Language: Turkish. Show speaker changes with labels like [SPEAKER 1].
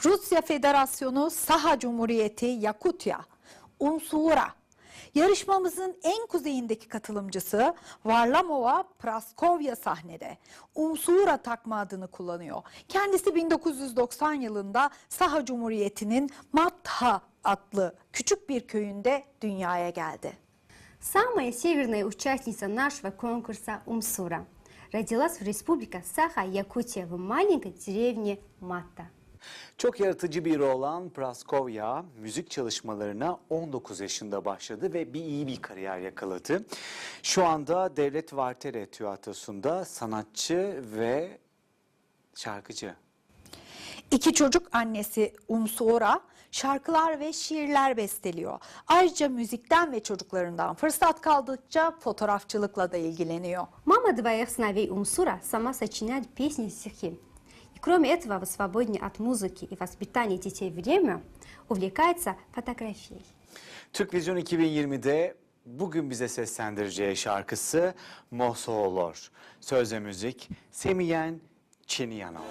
[SPEAKER 1] Rusya Federasyonu Saha Cumhuriyeti Yakutya, Umsuura. Yarışmamızın en kuzeyindeki katılımcısı Varlamova Praskovya sahnede. Umsuura takma adını kullanıyor. Kendisi 1990 yılında Saha Cumhuriyeti'nin Matha adlı küçük bir köyünde dünyaya geldi.
[SPEAKER 2] Самая северная участница нашего конкурса Умсура. Родилась в республике Саха-Якутия в маленькой деревне Матта.
[SPEAKER 3] Çok yaratıcı biri olan Praskovya müzik çalışmalarına 19 yaşında başladı ve iyi bir kariyer yakaladı. Şu anda Devlet Vartere Tiyatrosu'nda sanatçı ve şarkıcı.
[SPEAKER 1] İki çocuk annesi Umsuura şarkılar ve şiirler besteliyor. Ayrıca müzikten ve çocuklarından fırsat kaldıkça fotoğrafçılıkla da ilgileniyor.
[SPEAKER 2] Мама двоих сыновей Умсура сама сочиняет песни и стихи. И кроме этого, в свободное от музыки и воспитания детей время увлекается фотографией.
[SPEAKER 3] Türk Vizyon 2020'de bugün bize seslendireceği şarkısı Mosoolor. Söz ve müzik Semiyen Çeniyanov.